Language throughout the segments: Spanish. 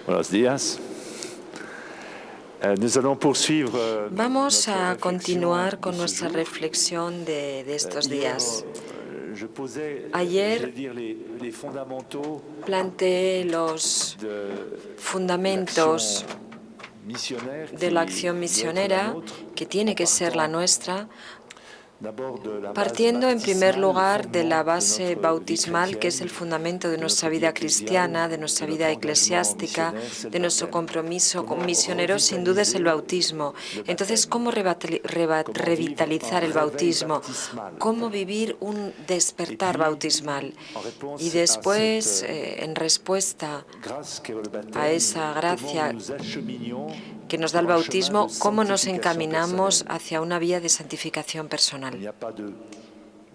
Buenos días. Nous allons poursuivre Vamos notre a réflexion continuar con de ce nuestra jour. reflexión de estos Hier, días. je posais, Ayer j'allais dire, les fondamentaux planteé los de fundamentos l'action missionnaire de la qui acción doit être la misionera, nôtre, que tiene en que ser la partant nuestra, d'abord de la base partiendo en primer baptismale, le lugar de la fondement de base notre vie bautismal, que es chrétienne, el fundamento de de nuestra notre vie vida ecclésiale, cristiana, de nuestra de vida notre engagement eclesiástica, missionnaire, c'est le de nuestro baptême. compromiso Comment misionero, sin duda es el revitaliser bautismo. le Entonces, baptême? ¿cómo Comment vivre revitalizar un el réveil bautismo? baptismal? ¿Cómo vivir un Et despertar puis, bautismal? en Y réponse à después, cette en respuesta grâce qu'est le a baptême, esa comment gracia nous nous acheminions que nos da el sur un chemin de bautismo, cómo nos sanctification encaminamos personnelle. hacia una vía de santificación Il personal. n'y a pas de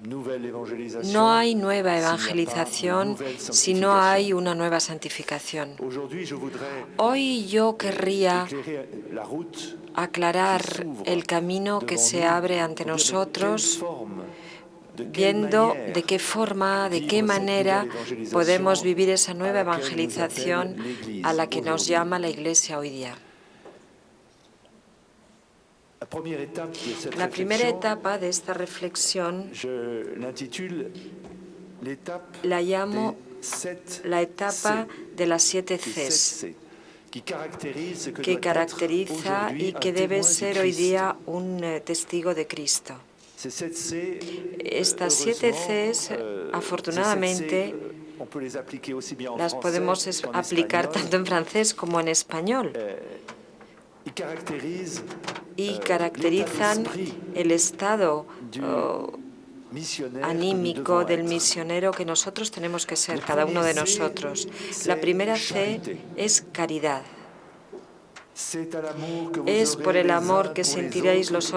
nouvelle évangélisation No hay nueva s'il n'y a pas de evangelización nouvelle si no hay sanctification. una nueva santificación. Aujourd'hui, je voudrais Hoy yo querría éclairer la route aclarar qui s'ouvre el camino que devant se nous abre ante pour dire de quelle nosotros, forme, de quelle viendo manière de qué forma, de qué vivre cette nouvelle manera podemos évangélisation vivir esa à nueva laquelle nous appelle evangelización a l'Église la que nos aujourd'hui. llama la Iglesia hoy día. La première étape de cette La primera réflexion, etapa de esta reflexión je l'intitule l'étape la llamo des 7 la etapa C, de las 7 des 7 Cs, C, qui caractérise ce que que doit être caracteriza aujourd'hui y un que debe témoin du ser hoy Christ. día un testigo de Cristo. Ces 7 C, Estas 7 heureusement, Cs, ces 7 C, afortunadamente, on peut les appliquer aussi bien en las français podemos qu'en aplicar espagnol. tanto en francés como en español Ils caractérisent y l'état caracterizan d'esprit el estado du missionnaire que nous anímico devons del être. misionero que nosotros tenemos que ser, Le cada uno premier de C, nosotros. La c'est primera C charité. es caridad. C'est à l'amour que vous Es por aurez el les amor uns que pour les sentiréis autres los que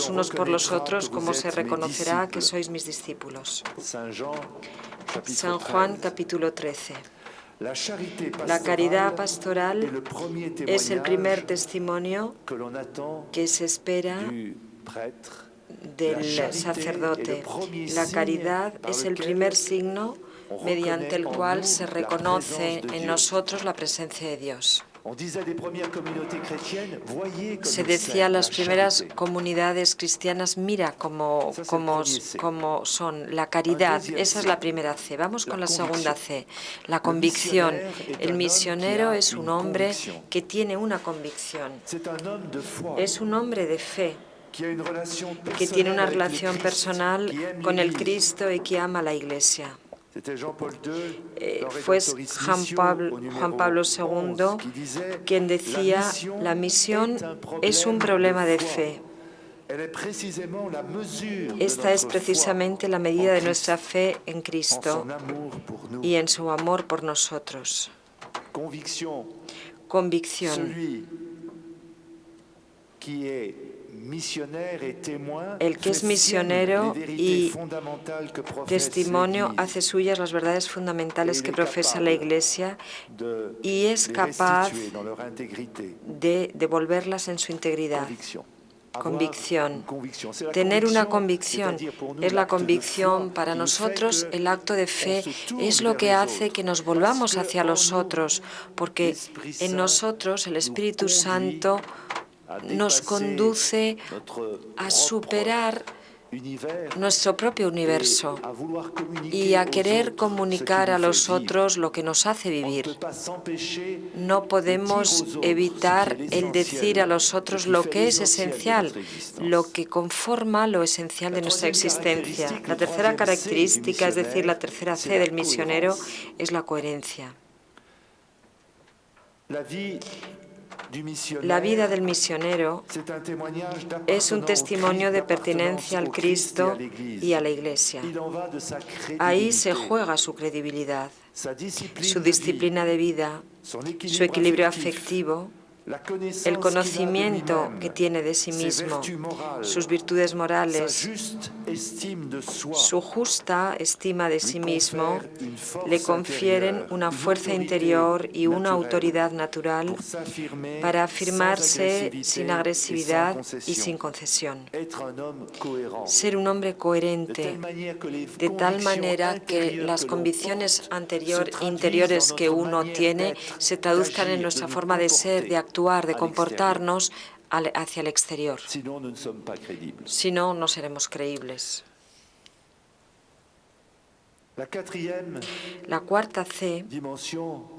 l'on unos por los reconnaîtra otros, que como vous se êtes mes reconocerá que disciples. sois mis discípulos. Saint Jean, chapitre San Juan 13. capítulo 13. La charité La caridad pastorale est pastoral le premier es el primer témoignage testimonio que l'on attend que se espera du prêtre. La del charité est le sacerdote. premier La signe caridad par es el lequel primer signo on mediante el reconnaît en cual nous se la reconoce présence de en Dieu. nosotros la presencia de Dios. On disait des premières communautés chrétiennes, voyez comme Se ils decía a sèment las la primeras charité. comunidades cristianas, mira cómo son la caridad. Esa es la primera C. Vamos con la segunda C, la convicción. El misionero es un hombre que tiene una convicción. C'est un homme de foi Es un hombre de fe, qui a une relation que tiene personnelle una avec le relación Christ, personal qui aime con el l'Église. Cristo y que ama a la Iglesia. C'était Jean-Paul II, dans Fue Redemptoris Juan Missio, au Pablo numéro II 11, qui disait quien decía, la misión es un problema de fe. Elle est précisément la mesure de Esta es notre precisamente foi la medida en de Christ, nuestra fe en en Cristo son amour pour nous. y en su amor por nosotros. Conviction, Convicción. celui qui est missionnaire et témoin, El que es fait siennes misionero les vérités y fondamentales que professe testimonio l'Église. hace suyas las verdades fundamentales que profesa la Iglesia De y es les capaz restituer dans leur intégrité. de devolverlas en su integridad. Conviction. Convicción. Conviction. C'est la Tener una conviction, convicción c'est-à-dire pour nous es la l'acte de convicción. foi Para qui nous fait nosotros que el acto de fe on se tourne es lo vers que les hace autres. que nos volvamos Parce que hacia en los nous, otros, porque l'Esprit en Saint nosotros el nous Espíritu conduit Santo à nos dépasser conduce notre a propre superar univers nuestro propio universo et à vouloir communiquer y a aux querer autres comunicar ce a qui nous los fait vivre. otros lo que nos hace On ne vivir. peut pas s'empêcher No de podemos dire aux autres evitar ce qui est el decir a l'essentiel, los ce otros qui lo fait que es l'essentiel de esencial, notre existence. lo que conforma lo esencial de La nuestra troisième existencia. caractéristique, La le tercera troisième C du característica, es decir, la missionnaire, tercera c'est C la del misionero, cohérence. es la coherencia. La vie du La vida missionnaire, del misionero c'est un témoignage es un d'appartenance testimonio de au Christ, pertenencia al d'appartenance au Christ et à Cristo l'Église. y a la Iglesia. Il en va de sa Ahí se crédibilité, juega su credibilidad, sa discipline su de vie, disciplina de vida, son su equilibrio affectif, afectivo el conocimiento que tiene de sí mismo, sus virtudes morales, su justa estima de sí mismo, le confieren una fuerza interior y una autoridad natural para afirmarse sin agresividad y sin concesión. Ser un hombre coherente, de tal manera que las convicciones interiores que uno tiene se traduzcan en nuestra forma de ser, de actuar, de comportarnos hacia el exterior. Si no, no seremos creíbles. La cuarta C,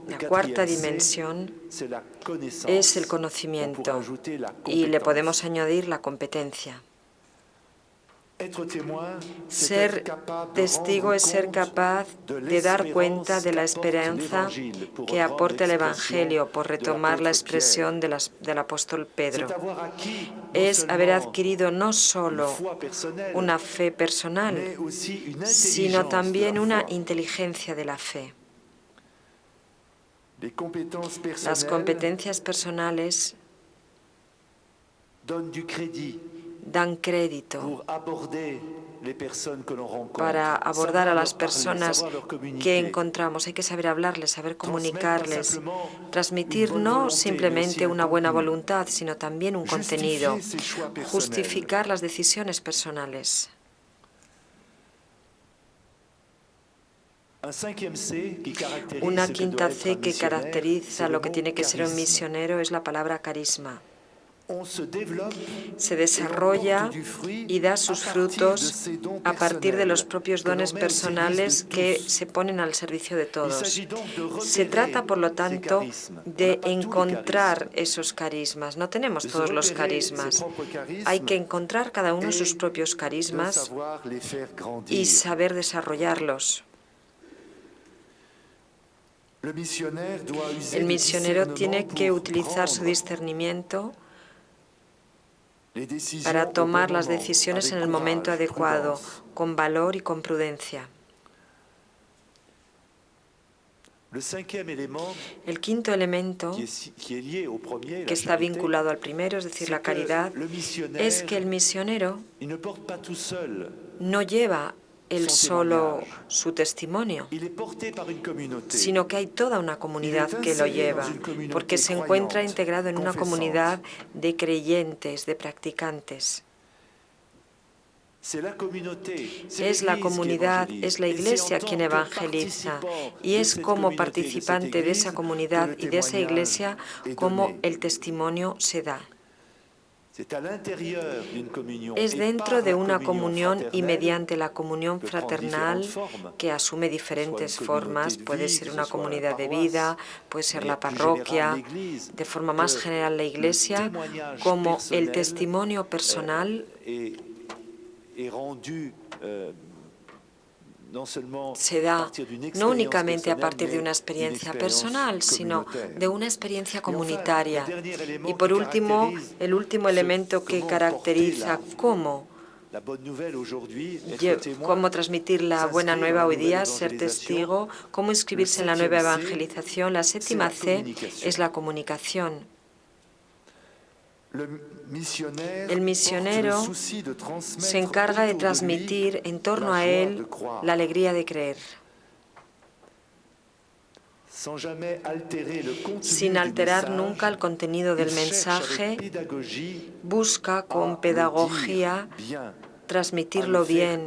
la cuarta dimensión, es el conocimiento y le podemos añadir la competencia. Ser testigo es ser capaz de dar cuenta de la esperanza que aporta el Evangelio, por retomar la expresión del apóstol Pedro. Es haber adquirido no solo una fe personal, sino también una inteligencia de la fe. Las competencias personales dan crédito para abordar a las personas que encontramos. Hay que saber hablarles, saber comunicarles, transmitir no simplemente una buena voluntad, sino también un contenido, justificar las decisiones personales. Una quinta C que caracteriza lo que tiene que ser un misionero es la palabra carisma. Se desarrolla y da sus frutos a partir de los propios dones personales que se ponen al servicio de todos. Se trata, por lo tanto, de encontrar esos carismas. No tenemos todos los carismas. Hay que encontrar cada uno sus propios carismas y saber desarrollarlos. El misionero tiene que utilizar su discernimiento para tomar las decisiones en el momento adecuado, con valor y con prudencia. El quinto elemento, que está vinculado al primero, es decir, la caridad, es que el misionero no lleva él solo su testimonio, sino que hay toda una comunidad que lo lleva, porque se encuentra integrado en una comunidad de creyentes, de practicantes. Es la comunidad, es la Iglesia quien evangeliza, y es como participante de esa comunidad y de esa Iglesia como el testimonio se da. Es dentro de una comunión y mediante la comunión fraternal que asume diferentes formas. Puede ser una comunidad de vida, puede ser la parroquia, de forma más general la Iglesia, como el testimonio personal se da no únicamente a partir de una experiencia personal, sino de una experiencia comunitaria. Y por último, el último elemento que caracteriza cómo transmitir la buena nueva hoy día, ser testigo, cómo inscribirse en la nueva evangelización. La séptima C es la comunicación. El misionero se encarga de transmitir en torno a él la alegría de creer, sin alterar nunca el contenido del mensaje. Busca con pedagogía transmitirlo bien,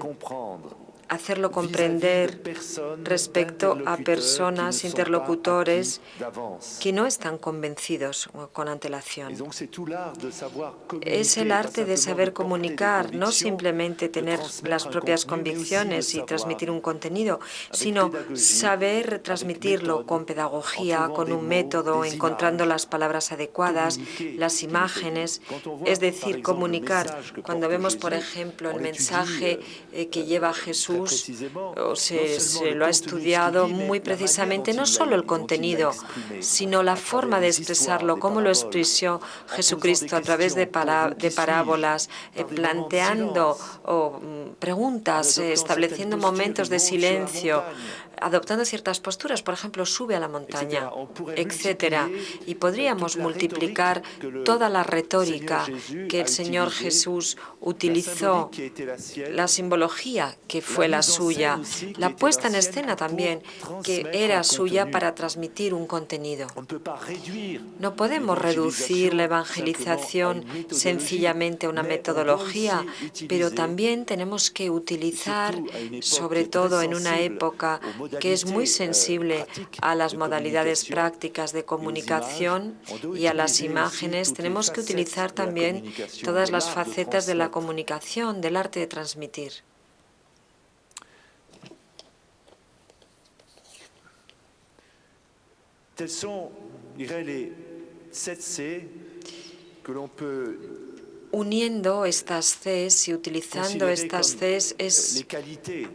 hacerlo comprender respecto a personas, interlocutores que no están convencidos con antelación. Es el arte de saber comunicar, no simplemente tener las propias convicciones y transmitir un contenido, sino saber transmitirlo con pedagogía, con un método, encontrando las palabras adecuadas, las imágenes, es decir, comunicar. Cuando vemos, por ejemplo, el mensaje que lleva Jesús, Jesús se lo ha estudiado muy precisamente, no solo el contenido, sino la forma de expresarlo, cómo lo expresó Jesucristo a través de parábolas, planteando preguntas, estableciendo momentos de silencio, adoptando ciertas posturas, por ejemplo, sube a la montaña, etcétera. Y podríamos multiplicar toda la retórica que el Señor Jesús utilizó, la simbología que fue la suya, la puesta en escena también que era suya para transmitir un contenido. No podemos reducir la evangelización sencillamente a una metodología, pero también tenemos que utilizar, sobre todo en una época que es muy sensible a las modalidades prácticas de comunicación y a las imágenes, tenemos que utilizar también todas las facetas de la comunicación, del arte de transmitir. Tels sont, dirais, les 7 C que l'on peut uniendo estas Cs y utilizando estas Cs es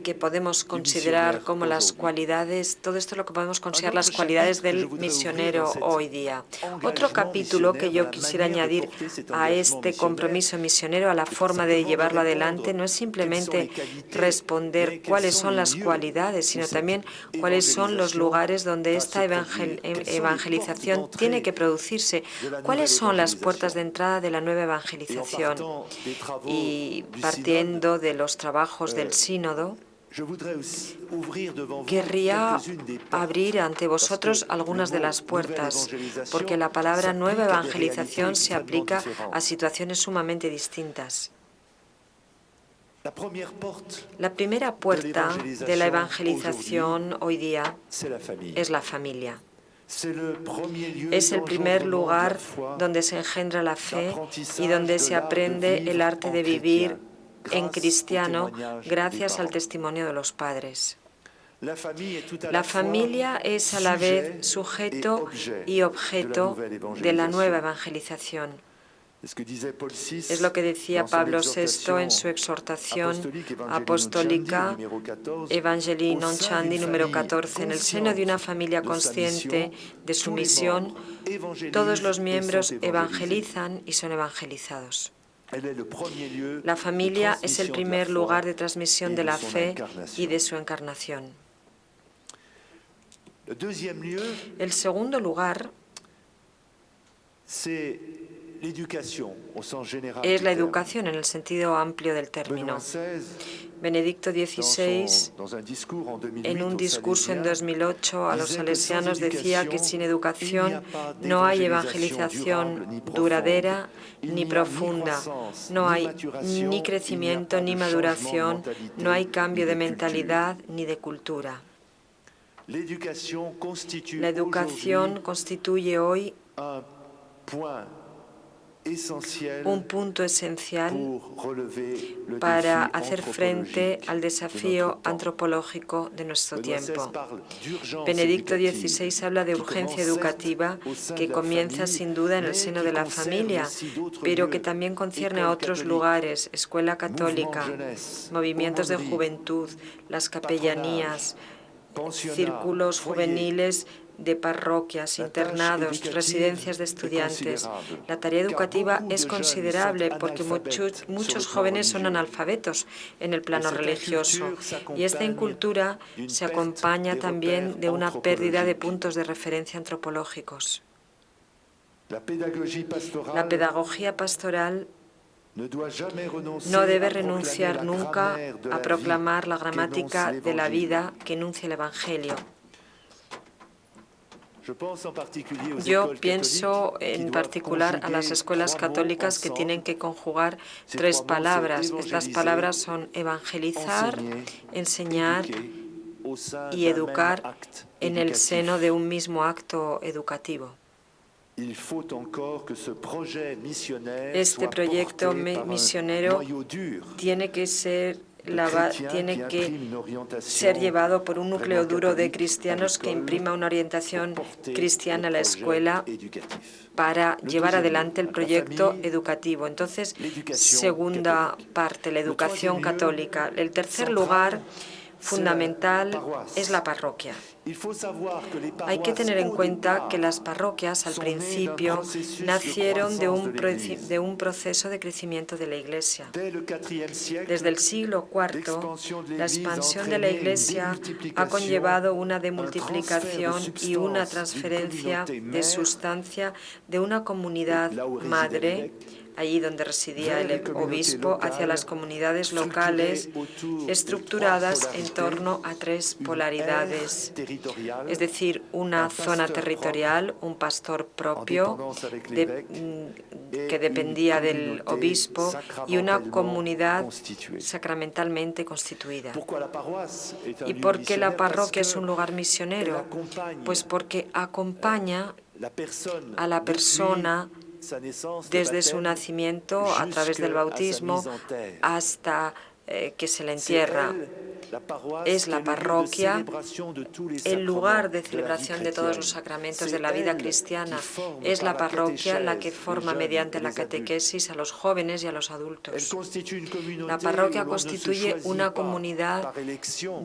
que podemos considerar como las cualidades, todo esto es lo que podemos considerar las cualidades del misionero hoy día. Otro capítulo que yo quisiera añadir a este compromiso misionero, a la forma de llevarlo adelante, no es simplemente responder cuáles son las cualidades, sino también cuáles son los lugares donde esta evangelización tiene que producirse, cuáles son las puertas de entrada de la nueva evangelización. Y partiendo de los trabajos del sínodo, querría abrir ante vosotros algunas de las puertas, porque la palabra nueva evangelización se aplica a situaciones sumamente distintas. La primera puerta de la evangelización hoy día es la familia. Es el primer lugar donde se engendra la fe y donde se aprende el arte de vivir en cristiano gracias al testimonio de los padres. La familia es a la vez sujeto y objeto de la nueva evangelización. Es lo que decía Pablo VI en su exhortación apostólica Evangelii Nuntiandi número 14. En el seno de una familia consciente de su misión, todos los miembros evangelizan y son evangelizados. La familia es el primer lugar de transmisión de la fe y de su encarnación. El segundo lugar es la educación en el sentido amplio del término. Benedicto XVI, en un discurso en 2008 a los salesianos, decía que sin educación no hay evangelización duradera ni profunda, no hay ni crecimiento ni maduración, no hay cambio de mentalidad ni de cultura. La educación constituye hoy un punto esencial para hacer frente al desafío antropológico de nuestro tiempo. Benedicto XVI habla de urgencia educativa que comienza sin duda en el seno de la familia, pero que también concierne a otros lugares, escuela católica, movimientos de juventud, las capellanías, círculos juveniles de parroquias, internados, residencias de estudiantes. La tarea educativa es considerable porque muchos jóvenes son analfabetos en el plano religioso y esta incultura se acompaña también de una pérdida de puntos de referencia antropológicos. La pedagogía pastoral no debe renunciar nunca a proclamar la gramática de la vida que enuncia el Evangelio. Yo pienso en particular a las escuelas católicas que tienen que conjugar 3 palabras. Estas palabras son evangelizar, enseñar y educar en el seno de un mismo acto educativo. Este proyecto misionero tiene que ser llevado por un núcleo duro de cristianos que imprima una orientación cristiana a la escuela para llevar adelante el proyecto educativo. Entonces, segunda parte, la educación católica. El tercer lugar fundamental es la parroquia. Hay que tener en cuenta que las parroquias al principio nacieron de un proceso de crecimiento de la Iglesia. Desde el siglo IV, la expansión de la Iglesia ha conllevado una demultiplicación y una transferencia de sustancia de una comunidad madre, allí donde residía el obispo, hacia las comunidades locales, estructuradas en torno a tres polaridades, es decir, una zona territorial, un pastor propio que dependía del obispo y una comunidad sacramentalmente constituida. ¿Y por qué la parroquia es un lugar misionero? Pues porque acompaña a la persona desde su nacimiento, a través del bautismo, hasta que se le entierra. Es la parroquia el lugar de celebración de todos los sacramentos de la vida cristiana. Es la parroquia la que forma mediante la catequesis a los jóvenes y a los adultos. La parroquia constituye una comunidad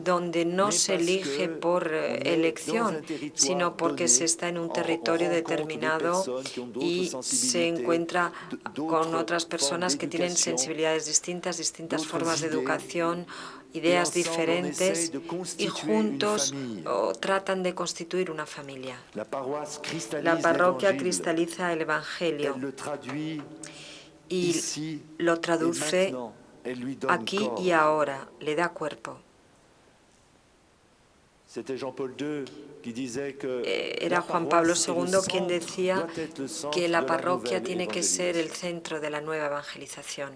donde no se elige por elección, sino porque se está en un territorio determinado y se encuentra con otras personas que tienen sensibilidades distintas, distintas formas de educación, ideas diferentes, y juntos tratan de constituir una familia. La parroquia cristaliza el Evangelio y lo traduce aquí y ahora, le da cuerpo. Era Juan Pablo II quien decía que la parroquia tiene que ser el centro de la nueva evangelización.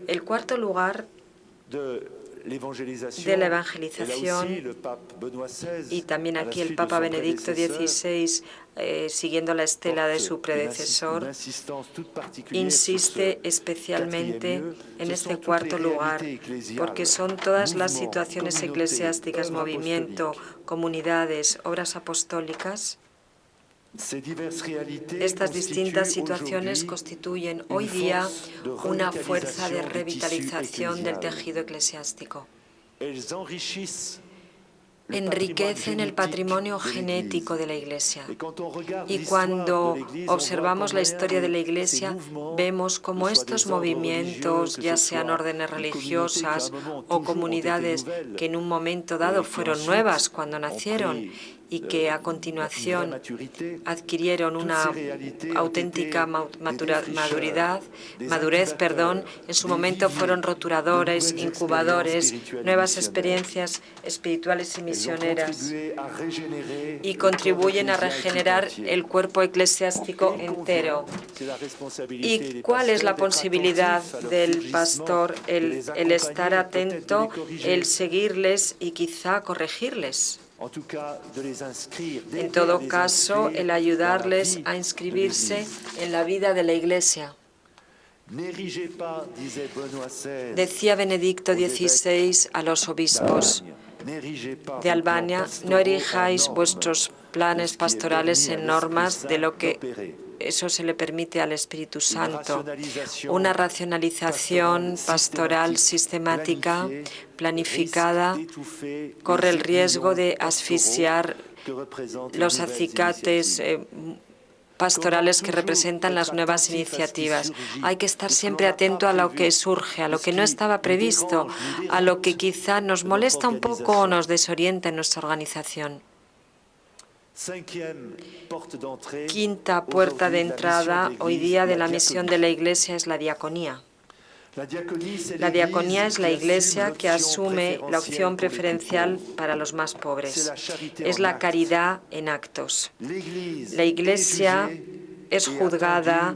El cuarto lugar de la evangelización, y también aquí el Papa Benedicto XVI, siguiendo la estela de su predecesor, insiste especialmente en este cuarto lugar, porque son todas las situaciones eclesiásticas, movimiento, comunidades, obras apostólicas. Estas distintas situaciones constituyen hoy día una fuerza de revitalización del tejido eclesiástico. Enriquecen el patrimonio genético de la Iglesia. Y cuando observamos la historia de la Iglesia, vemos cómo estos movimientos, ya sean órdenes religiosas o comunidades que en un momento dado fueron nuevas cuando nacieron y que a continuación adquirieron una auténtica madurez, en su momento fueron roturadores, incubadores, nuevas experiencias espirituales y misioneras, y contribuyen a regenerar el cuerpo eclesiástico entero. ¿Y cuál es la posibilidad del pastor? El estar atento, el seguirles y quizá corregirles. En todo caso, el ayudarles a inscribirse en la vida de la Iglesia. Decía Benedicto XVI a los obispos de Albania: no erijáis vuestros planes pastorales en normas de lo que eso se le permite al Espíritu Santo. Una racionalización pastoral sistemática, planificada, corre el riesgo de asfixiar los acicates pastorales que representan las nuevas iniciativas. Hay que estar siempre atento a lo que surge, a lo que no estaba previsto, a lo que quizá nos molesta un poco o nos desorienta en nuestra organización. Quinta puerta de entrada hoy día de la misión de la Iglesia es la diaconía. La diaconía es la Iglesia que asume la opción preferencial para los más pobres. Es la caridad en actos. La Iglesia es juzgada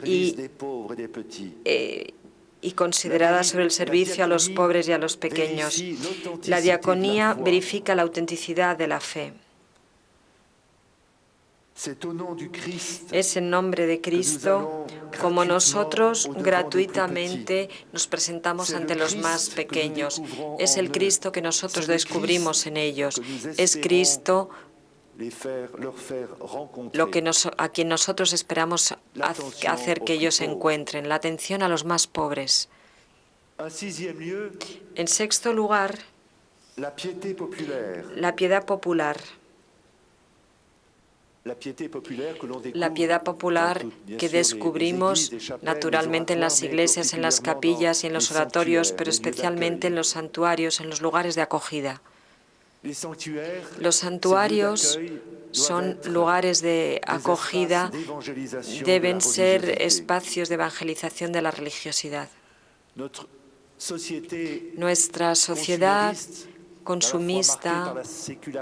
y considerada sobre el servicio a los pobres y a los pequeños. La diaconía verifica la autenticidad de la fe. Es en nombre de Cristo como nosotros gratuitamente nos presentamos ante los más pequeños. Es el Cristo que nosotros descubrimos en ellos. Es Cristo a quien nosotros esperamos hacer que ellos encuentren. La atención a los más pobres. En sexto lugar, La piedad popular. La piedad popular que descubrimos naturalmente en las iglesias, en las capillas y en los oratorios, pero especialmente en los santuarios, en los lugares de acogida. Los santuarios son lugares de acogida, deben ser espacios de evangelización de la religiosidad. Nuestra sociedad consumista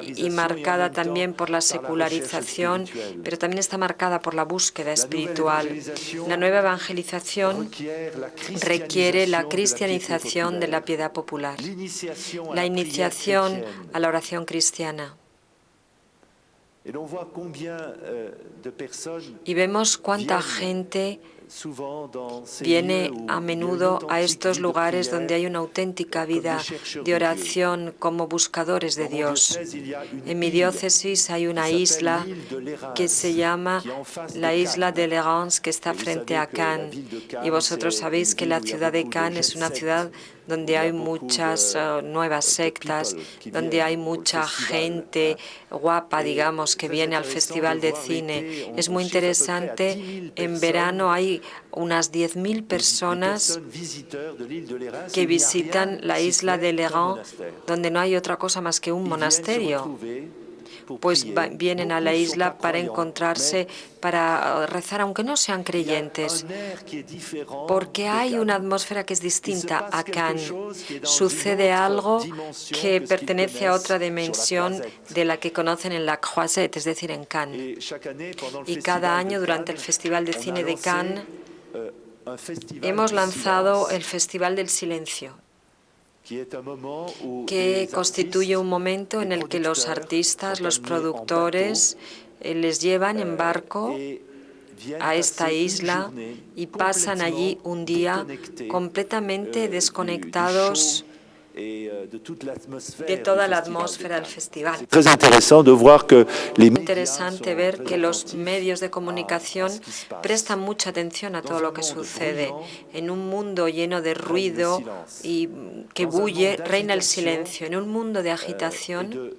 y marcada también por la secularización, pero también está marcada por la búsqueda espiritual. La nueva evangelización requiere la cristianización de la piedad popular, la iniciación a la oración cristiana. Y vemos cuánta gente viene a menudo a estos lugares donde hay una auténtica vida de oración como buscadores de Dios. En mi diócesis hay una isla que se llama la isla de Lérins, que está frente a Cannes. Y vosotros sabéis que la ciudad de Cannes es una ciudad donde hay muchas nuevas sectas, donde hay mucha gente guapa, digamos, que viene al Festival de Cine. Es muy interesante. En verano hay unas 10.000 personas que visitan la isla de Lérins, donde no hay otra cosa más que un monasterio. Pues vienen a la isla para encontrarse, para rezar, aunque no sean creyentes, porque hay una atmósfera que es distinta a Cannes. Sucede algo que pertenece a otra dimensión de la que conocen en la Croisette, es decir, en Cannes. Y cada año, durante el Festival de Cine de Cannes, hemos lanzado el Festival del Silencio, que constituye un momento en el que los artistas, los productores, les llevan en barco a esta isla y pasan allí un día completamente desconectados de toda la atmósfera del festival. Es interesante ver que los medios de comunicación prestan mucha atención a todo lo que sucede. En un mundo lleno de ruido y que bulle, reina el silencio. En un mundo de agitación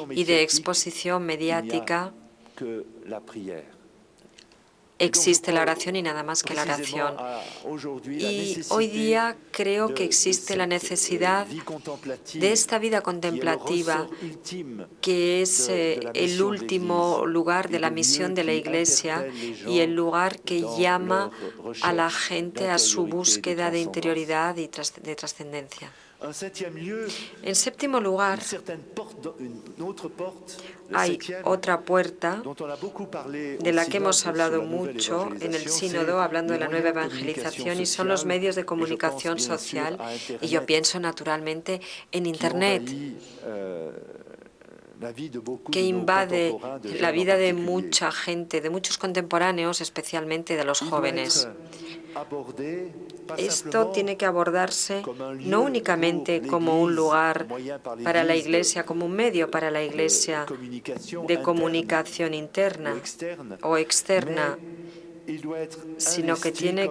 y de exposición mediática, existe la oración y nada más que la oración. Y hoy día creo que existe la necesidad de esta vida contemplativa, que es el último lugar de la misión de la Iglesia y el lugar que llama a la gente a su búsqueda de interioridad y de trascendencia. En séptimo lugar, hay otra puerta de la que hemos hablado mucho en el sínodo, hablando de la nueva evangelización, y son los medios de comunicación social. Y yo pienso naturalmente en Internet, que invade la vida de mucha gente, de muchos contemporáneos, especialmente de los jóvenes. Esto tiene que abordarse no únicamente como un lugar para la Iglesia, como un medio para la Iglesia de comunicación interna o externa, sino que tiene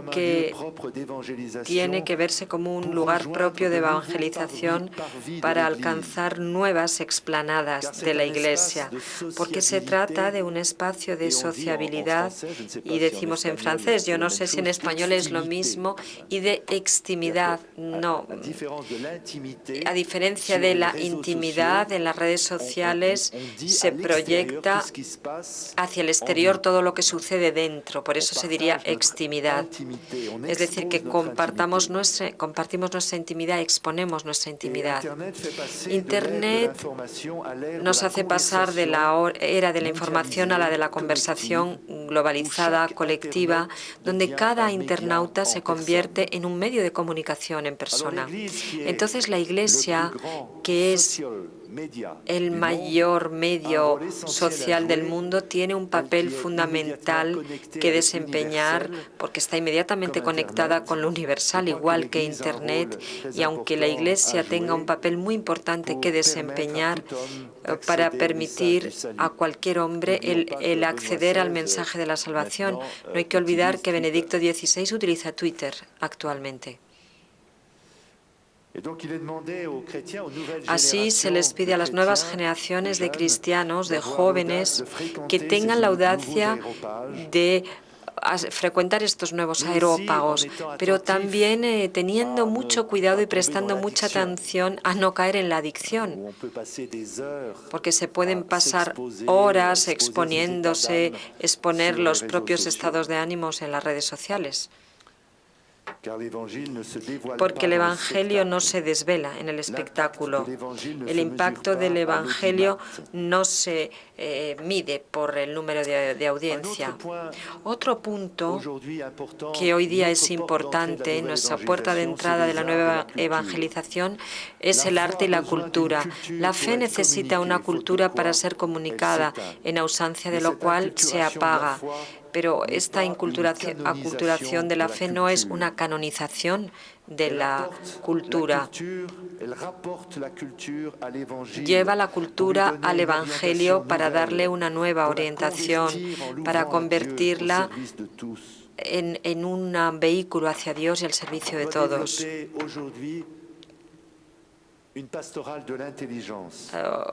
que verse como un lugar propio de evangelización para alcanzar nuevas explanadas de la Iglesia, porque se trata de un espacio de sociabilidad, y decimos en francés, yo no sé si en español es lo mismo, y de extimidad. No, a diferencia de la intimidad, en las redes sociales se proyecta hacia el exterior todo lo que sucede dentro, por eso se diría extimidad. Es decir, que compartimos nuestra intimidad, exponemos nuestra intimidad. Internet nos hace pasar de la era de la información a la de la conversación globalizada, colectiva, donde cada internauta se convierte en un medio de comunicación en persona. Entonces, la Iglesia, que es el mayor medio social del mundo, tiene un papel fundamental que desempeñar, porque está inmediatamente conectada con lo universal, igual que Internet, y aunque la Iglesia tenga un papel muy importante que desempeñar para permitir a cualquier hombre el acceder al mensaje de la salvación, no hay que olvidar que Benedicto XVI utiliza Twitter actualmente. Así se les pide a las nuevas generaciones de cristianos, de jóvenes, que tengan la audacia de frecuentar estos nuevos aerópagos, pero también teniendo mucho cuidado y prestando mucha atención a no caer en la adicción, porque se pueden pasar horas exponiéndose, exponer los propios estados de ánimos en las redes sociales. Porque el Evangelio no se desvela en el espectáculo. El impacto del Evangelio no se mide por el número de audiencia. Otro punto que hoy día es importante en nuestra puerta de entrada de la nueva evangelización es el arte y la cultura. La fe necesita una cultura para ser comunicada, en ausencia de lo cual se apaga. Pero esta aculturación de la fe no es una canonización de la cultura. Lleva la cultura al Evangelio para darle una nueva orientación, para convertirla en un vehículo hacia Dios y al servicio de todos.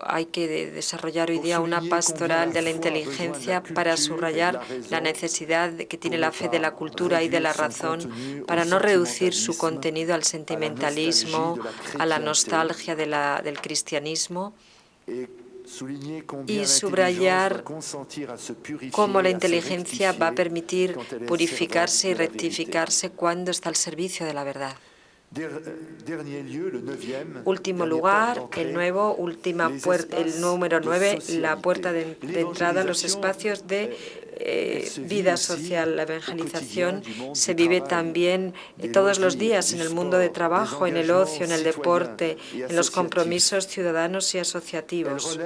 Hay que desarrollar hoy día una pastoral de la inteligencia para subrayar la necesidad que tiene la fe de la cultura y de la razón, para no reducir su contenido al sentimentalismo, a la nostalgia del cristianismo, y subrayar cómo la inteligencia va a permitir purificarse y rectificarse cuando está al servicio de la verdad. Último lugar, el número 9, la puerta de entrada, los espacios de vida social. La evangelización se vive también todos los días en el mundo de trabajo, en el ocio, en el deporte, en los compromisos ciudadanos y asociativos.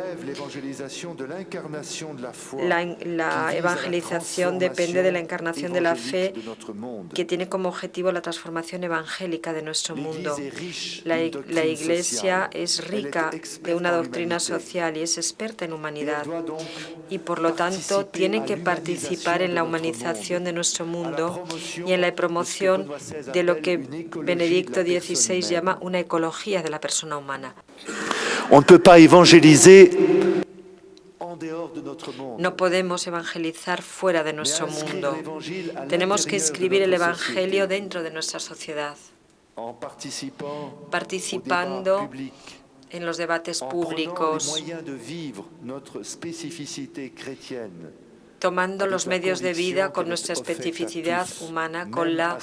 La evangelización depende de la encarnación de la fe, que tiene como objetivo la transformación evangélica de nuestro mundo. La Iglesia es rica de una doctrina social y es experta en humanidad, y por lo tanto tiene que participar en la humanización de nuestro mundo y en la promoción de lo que Benedicto XVI llama una ecología de la persona humana. No podemos evangelizar fuera de nuestro mundo. Tenemos que escribir el Evangelio dentro de nuestra sociedad, participando en los debates públicos, tomando los medios de vida con nuestra especificidad humana, con la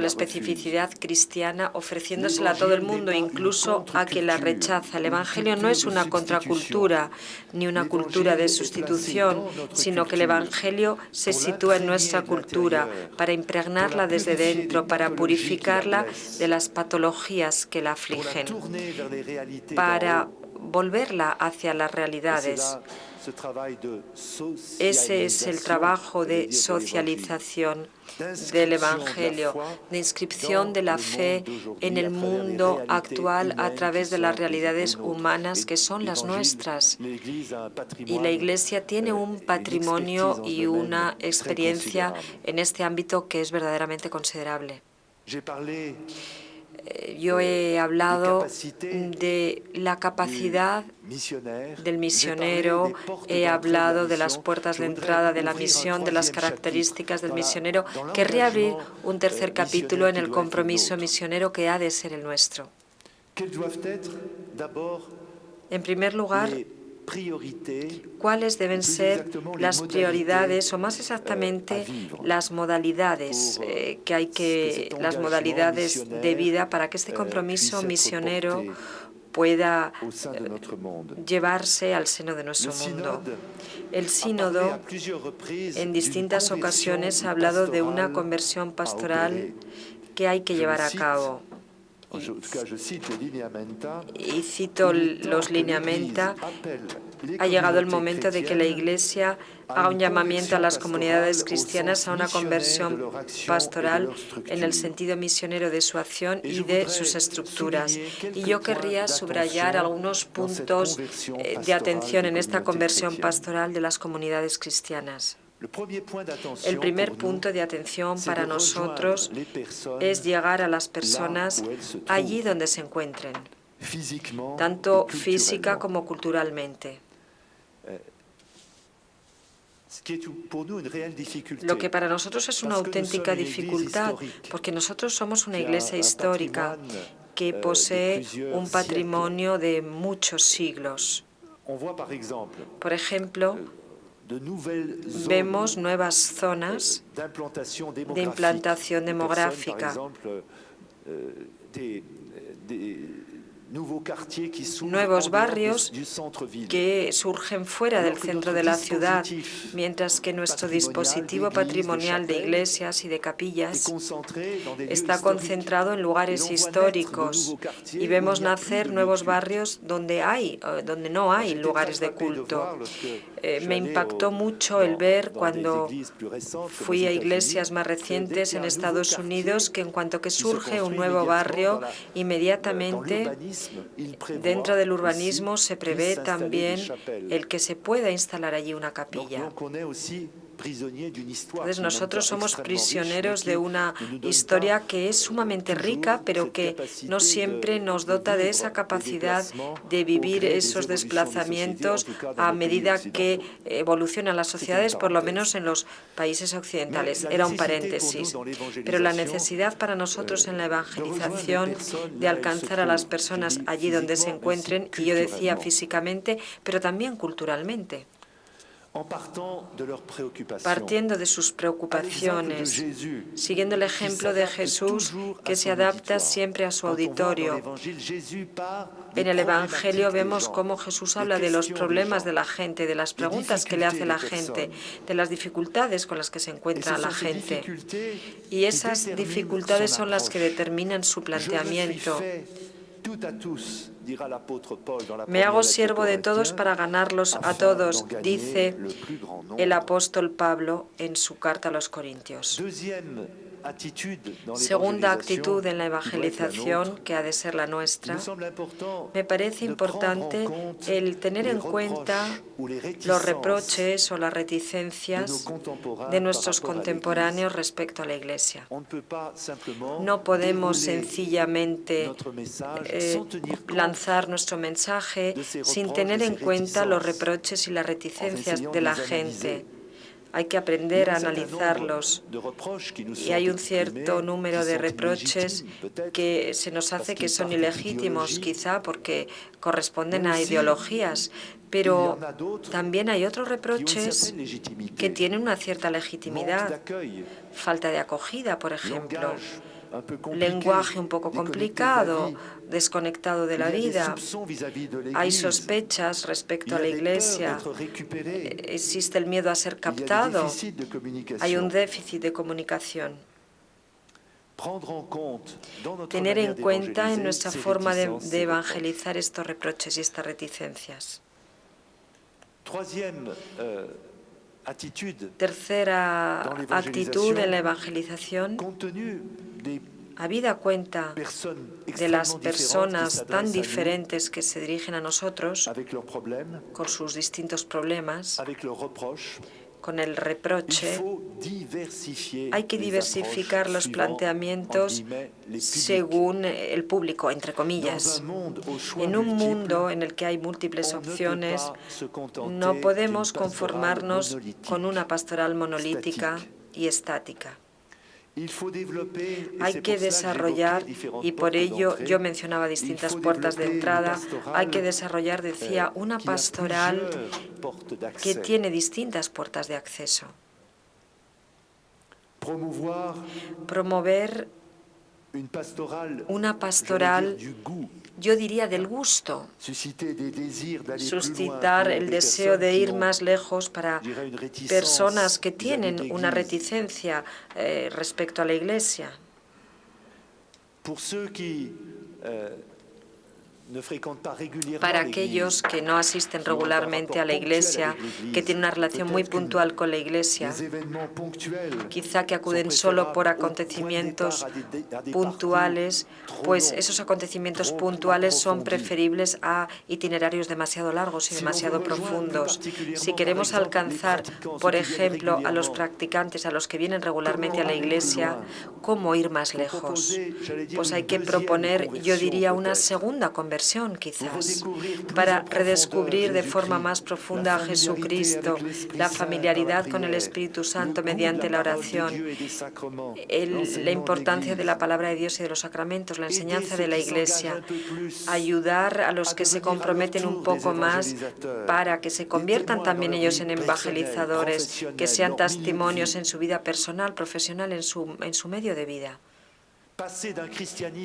especificidad cristiana, ofreciéndosela a todo el mundo, incluso a quien la rechaza. El Evangelio no es una contracultura ni una cultura de sustitución, sino que el Evangelio se sitúa en nuestra cultura para impregnarla desde dentro, para purificarla de las patologías que la afligen, para volverla hacia las realidades. Ese es el trabajo de socialización del Evangelio, de inscripción de la fe en el mundo actual a través de las realidades humanas que son las nuestras. Y la Iglesia tiene un patrimonio y una experiencia en este ámbito que es verdaderamente considerable. Yo he hablado de la capacidad del misionero, he hablado de las puertas de entrada de la misión, de las características del misionero. Querría abrir un tercer capítulo en el compromiso misionero que ha de ser el nuestro. En primer lugar, ¿cuáles deben ser las prioridades o más exactamente las modalidades las modalidades de vida para que este compromiso misionero pueda llevarse al seno de nuestro mundo? El sínodo en distintas ocasiones ha hablado de una conversión pastoral que hay que llevar a cabo. Y cito los lineamenta. Ha llegado el momento de que la Iglesia haga un llamamiento a las comunidades cristianas a una conversión pastoral en el sentido misionero de su acción y de sus estructuras. Y yo querría subrayar algunos puntos de atención en esta conversión pastoral de las comunidades cristianas. El primer punto de atención para nosotros es llegar a las personas allí donde se encuentren, tanto física como culturalmente. Lo que para nosotros es una auténtica dificultad, porque nosotros somos una iglesia histórica que posee un patrimonio de muchos siglos. Por ejemplo, vemos nuevas zonas de implantación demográfica, nuevos barrios que surgen fuera del centro de la ciudad, mientras que nuestro dispositivo patrimonial de iglesias y de capillas está concentrado en lugares históricos y vemos nacer nuevos barrios donde no hay lugares de culto. Me impactó mucho el ver cuando fui a iglesias más recientes en Estados Unidos que en cuanto que surge un nuevo barrio, inmediatamente dentro del urbanismo se prevé también el que se pueda instalar allí una capilla. Entonces nosotros somos prisioneros de una historia que es sumamente rica, pero que no siempre nos dota de esa capacidad de vivir esos desplazamientos a medida que evolucionan las sociedades, por lo menos en los países occidentales. Era un paréntesis. Pero la necesidad para nosotros en la evangelización de alcanzar a las personas allí donde se encuentren, y yo decía físicamente, pero también culturalmente, partiendo de sus preocupaciones, siguiendo el ejemplo de Jesús, que se adapta siempre a su auditorio. En el Evangelio vemos cómo Jesús habla de los problemas de la gente, de las preguntas que le hace la gente, de las dificultades con las que se encuentra la gente. Y esas dificultades son las que determinan su planteamiento. Me hago siervo de todos para ganarlos a todos, dice el apóstol Pablo en su carta a los Corintios. Segunda actitud en la evangelización, que ha de ser la nuestra, me parece importante el tener en cuenta los reproches o las reticencias de nuestros contemporáneos respecto a la Iglesia. No podemos sencillamente lanzar nuestro mensaje sin tener en cuenta los reproches y las reticencias de la gente. Hay que aprender a analizarlos y hay un cierto número de reproches que se nos hace que son ilegítimos, quizá porque corresponden a ideologías, pero también hay otros reproches que tienen una cierta legitimidad. Falta de acogida, por ejemplo. Lenguaje un poco complicado, desconectado de la vida. Hay sospechas respecto a la Iglesia. Existe el miedo a ser captado. Hay un déficit de comunicación. Tener en cuenta en nuestra forma de evangelizar estos reproches y estas reticencias. Tercera actitud en la evangelización, habida cuenta de las personas tan diferentes que se dirigen a nosotros, con sus distintos problemas, con el reproche, hay que diversificar los planteamientos según el público, entre comillas. En un mundo en el que hay múltiples opciones, no podemos conformarnos con una pastoral monolítica y estática. Hay que desarrollar, y por ello yo mencionaba distintas puertas de entrada, hay que desarrollar, decía, una pastoral que tiene distintas puertas de acceso. Promover una pastoral, yo diría, del gusto, suscitar el deseo de ir más lejos para personas que tienen una reticencia respecto a la Iglesia. Para aquellos que no asisten regularmente a la Iglesia, que tienen una relación muy puntual con la Iglesia, quizá que acuden solo por acontecimientos puntuales, pues esos acontecimientos puntuales son preferibles a itinerarios demasiado largos y demasiado profundos. Si queremos alcanzar, por ejemplo, a los practicantes, a los que vienen regularmente a la Iglesia, ¿cómo ir más lejos? Pues hay que proponer, yo diría, una segunda conversión, quizás, para redescubrir de forma más profunda a Jesucristo, la familiaridad con el Espíritu Santo mediante la oración, la importancia de la palabra de Dios y de los sacramentos, la enseñanza de la Iglesia, ayudar a los que se comprometen un poco más para que se conviertan también ellos en evangelizadores, que sean testimonios en su vida personal, profesional, en su medio de vida.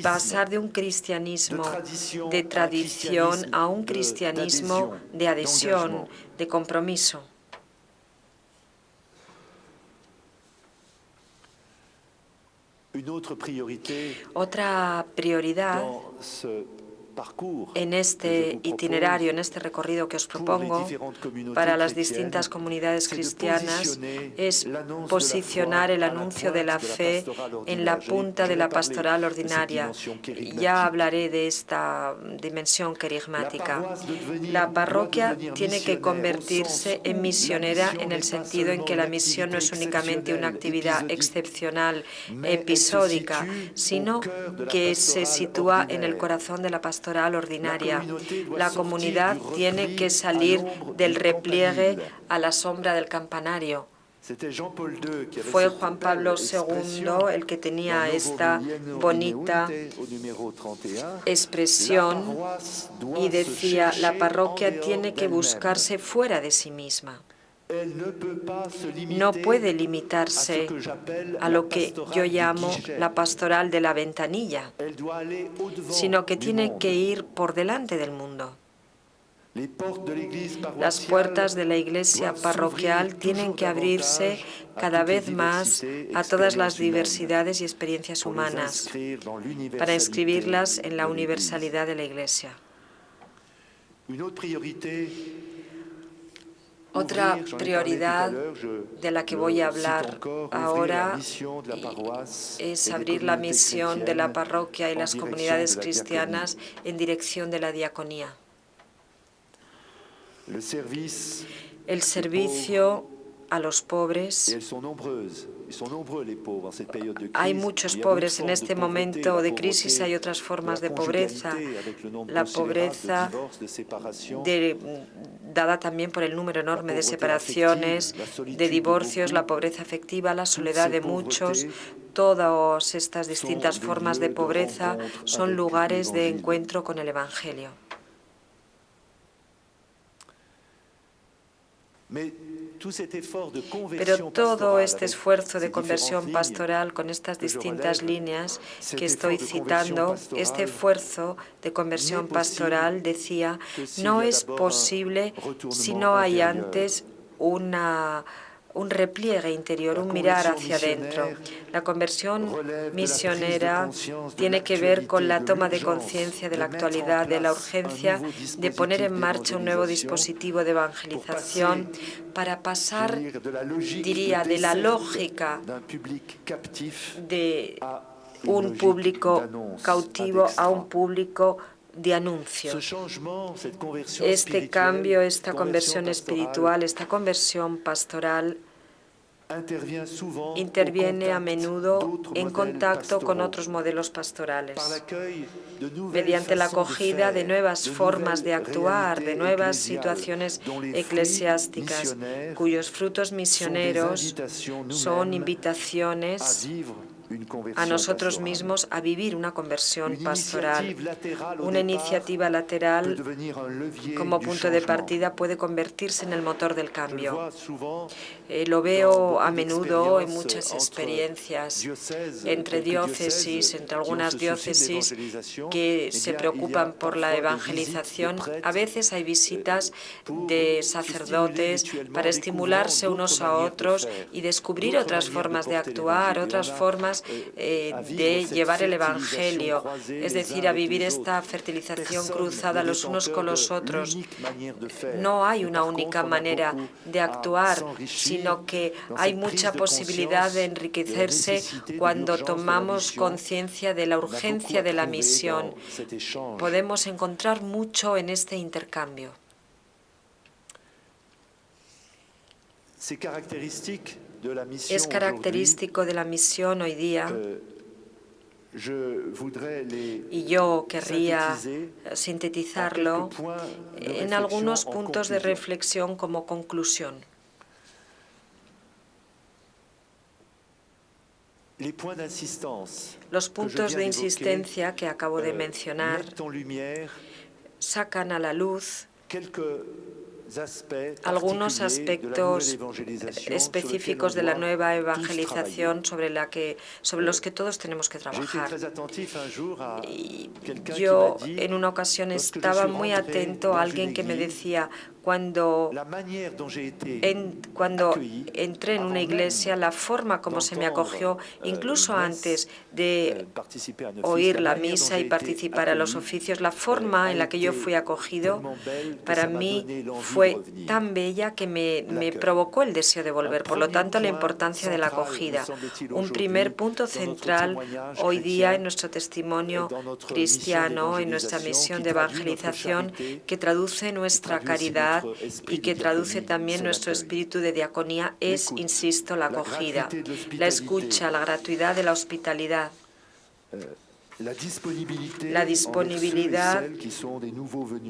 Pasar de un cristianismo de tradición a un cristianismo de adhesión, de compromiso. Otra prioridad en este itinerario, en este recorrido que os propongo para las distintas comunidades cristianas es posicionar el anuncio de la fe en la punta de la pastoral ordinaria. Ya hablaré de esta dimensión querigmática. La parroquia tiene que convertirse en misionera en el sentido en que la misión no es únicamente una actividad excepcional, episódica, sino que se sitúa en el corazón de la pastoral ordinaria. La comunidad tiene que salir del repliegue a la sombra del campanario. Fue Juan Pablo II el que tenía esta bonita expresión y decía, la parroquia tiene que buscarse fuera de sí misma. No puede limitarse a lo que yo llamo la pastoral de la ventanilla, sino que tiene que ir por delante del mundo. Las puertas de la iglesia parroquial tienen que abrirse cada vez más a todas las diversidades y experiencias humanas para inscribirlas en la universalidad de la iglesia. Otra prioridad de la que voy a hablar ahora es abrir la misión de la parroquia y las comunidades cristianas en dirección de la diaconía. El servicio a los pobres. Hay muchos pobres en este momento de crisis, hay otras formas de pobreza. La pobreza dada también por el número enorme de separaciones, de divorcios, la pobreza afectiva, la soledad de muchos. Todas estas distintas formas de pobreza son lugares de encuentro con el Evangelio. Pero todo este esfuerzo de conversión pastoral con estas distintas líneas que estoy citando, este esfuerzo de conversión pastoral, decía, no es posible si no hay antes un repliegue interior, un mirar hacia adentro. La conversión misionera tiene que ver con la toma de conciencia de la actualidad, de la urgencia de poner en marcha un nuevo dispositivo de evangelización para pasar, diría, de la lógica de un público cautivo a un público de anuncio. Este cambio, esta conversión espiritual, esta conversión pastoral interviene a menudo en contacto con otros modelos pastorales, mediante la acogida de nuevas formas de actuar, de nuevas situaciones eclesiásticas, cuyos frutos misioneros son invitaciones a nosotros mismos a vivir una conversión pastoral. Una iniciativa lateral como punto de partida puede convertirse en el motor del cambio. Lo veo a menudo en muchas experiencias entre diócesis, entre algunas diócesis que se preocupan por la evangelización. A veces hay visitas de sacerdotes para estimularse unos a otros y descubrir otras formas de actuar, otras formas formas de llevar el Evangelio, es decir, a vivir esta fertilización cruzada los unos con los otros. No hay una única manera de actuar, sino que hay mucha posibilidad de enriquecerse cuando tomamos conciencia de la urgencia de la misión. Podemos encontrar mucho en este intercambio. Es característico de la misión hoy día, y yo querría sintetizarlo en algunos puntos de reflexión como conclusión. Los puntos de insistencia que acabo de mencionar sacan a la luz algunos aspectos específicos de la nueva evangelización sobre los que todos tenemos que trabajar. Y yo en una ocasión estaba muy atento a alguien que me decía, cuando entré en una iglesia, la forma como se me acogió, incluso antes de oír la misa y participar a los oficios, la forma en la que yo fui acogido, para mí fue tan bella que me provocó el deseo de volver. Por lo tanto, la importancia de la acogida. Un primer punto central hoy día en nuestro testimonio cristiano, en nuestra misión de evangelización, que traduce nuestra caridad y que traduce también nuestro espíritu de diaconía, es, insisto, la acogida, la escucha, la gratuidad de la hospitalidad, la disponibilidad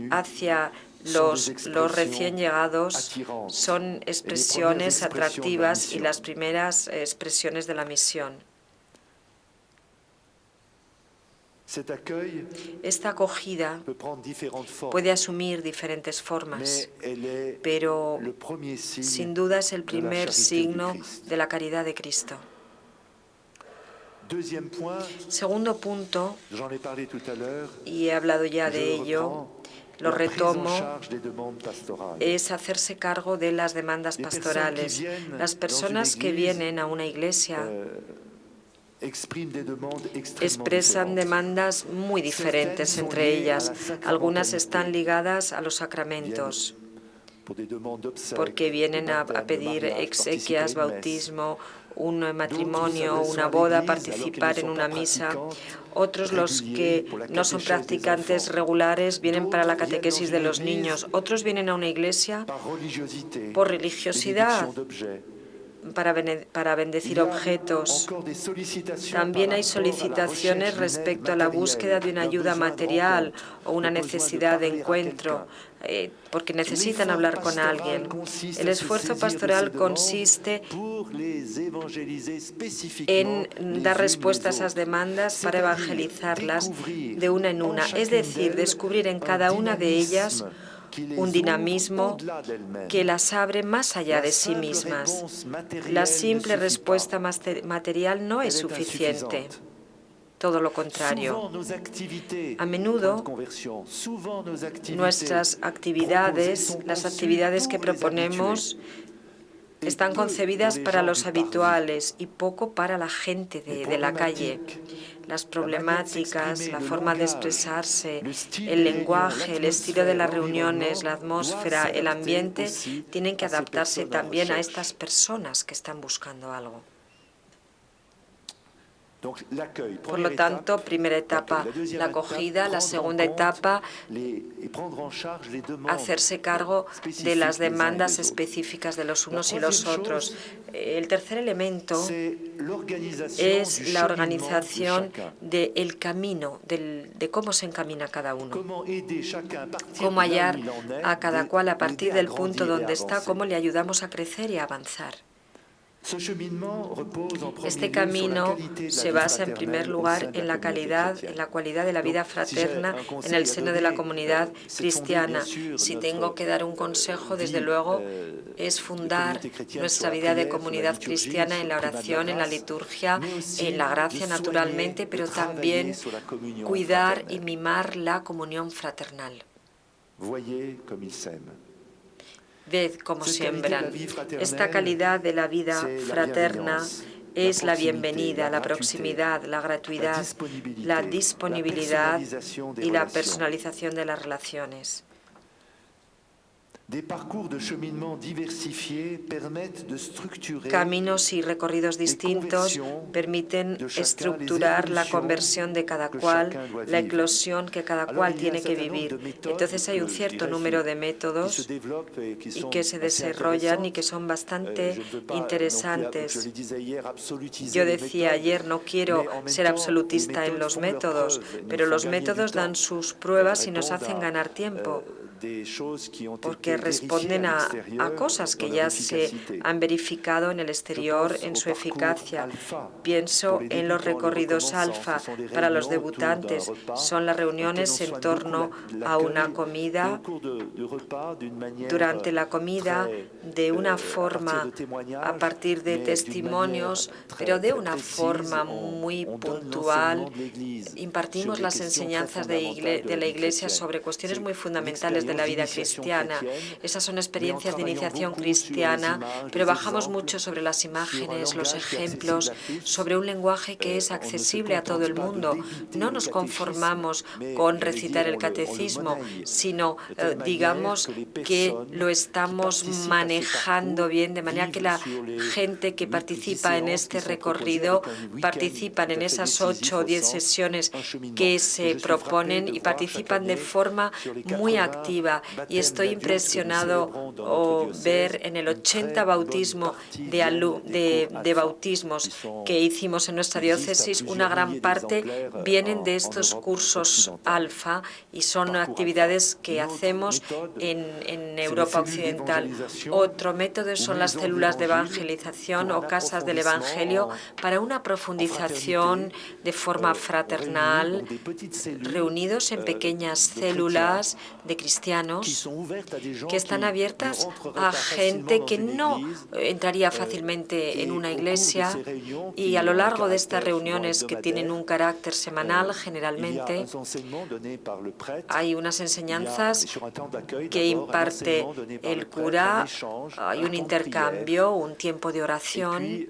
hacia los recién llegados son expresiones atractivas y las primeras expresiones de la misión. Esta acogida puede asumir diferentes formas, pero sin duda es el primer signo de la caridad de Cristo. Segundo punto, y he hablado ya de ello, lo retomo, es hacerse cargo de las demandas pastorales. Las personas que vienen a una iglesia expresan demandas muy diferentes entre ellas. Algunas están ligadas a los sacramentos, porque vienen a pedir exequias, bautismo, un matrimonio, una boda, participar en una misa. Otros, los que no son practicantes regulares, vienen para la catequesis de los niños. Otros vienen a una iglesia por religiosidad, para bendecir objetos. También hay solicitaciones respecto a la búsqueda de una ayuda material o una necesidad de encuentro, porque necesitan hablar con alguien. El esfuerzo pastoral consiste en dar respuesta a esas demandas para evangelizarlas de una en una, es decir, descubrir en cada una de ellas un dinamismo que las abre más allá de sí mismas. La simple respuesta material no es suficiente. Todo lo contrario. A menudo, nuestras actividades, las actividades que proponemos, están concebidas para los habituales y poco para la gente de la calle. Las problemáticas, la forma de expresarse, el lenguaje, el estilo de las reuniones, la atmósfera, el ambiente, tienen que adaptarse también a estas personas que están buscando algo. Por lo tanto, primera etapa, la acogida. La segunda etapa, hacerse cargo de las demandas específicas de los unos y los otros. El tercer elemento es la organización del camino, de cómo se encamina cada uno. Cómo hallar a cada cual a partir del punto donde está, cómo le ayudamos a crecer y a avanzar. Este camino se basa en primer lugar en la calidad, en la cualidad de la vida fraterna en el seno de la comunidad cristiana. Si tengo que dar un consejo, desde luego, es fundar nuestra vida de comunidad cristiana en la oración, en la liturgia, en la gracia naturalmente, pero también cuidar y mimar la comunión fraternal. Ved cómo siembran. Esta calidad de la vida fraterna es la bienvenida, la proximidad, la gratuidad, la disponibilidad y la personalización de las relaciones. Caminos y recorridos distintos permiten estructurar la conversión de cada cual, la eclosión que cada cual tiene que vivir. Entonces hay un cierto número de métodos y que se desarrollan y que son bastante interesantes. Yo decía ayer, no quiero ser absolutista en los métodos, pero los métodos dan sus pruebas y nos hacen ganar tiempo, porque responden a cosas que ya se han verificado en el exterior en su eficacia. Pienso en los recorridos alfa para los debutantes. Son las reuniones en torno a una comida, durante la comida, de una forma, a partir de testimonios, pero de una forma muy puntual. Impartimos las enseñanzas de la Iglesia sobre cuestiones muy fundamentales de la vida cristiana. Esas son experiencias de iniciación cristiana, pero bajamos mucho sobre las imágenes, los ejemplos, sobre un lenguaje que es accesible a todo el mundo. No nos conformamos con recitar el catecismo, sino, digamos, que lo estamos manejando bien, de manera que la gente que participa en este recorrido participan en esas 8 o 10 sesiones que se proponen y participan de forma muy activa. Y estoy impresionado ver en el 80 bautismo de bautismos que hicimos en nuestra diócesis, una gran parte vienen de estos cursos alfa y son actividades que hacemos en Europa Occidental. Otro método son las células de evangelización o casas del Evangelio para una profundización de forma fraternal, reunidos en pequeñas células de cristianos que están abiertas a gente que no entraría fácilmente en una iglesia, y a lo largo de estas reuniones, que tienen un carácter semanal generalmente, hay unas enseñanzas que imparte el cura, hay un intercambio, un tiempo de oración.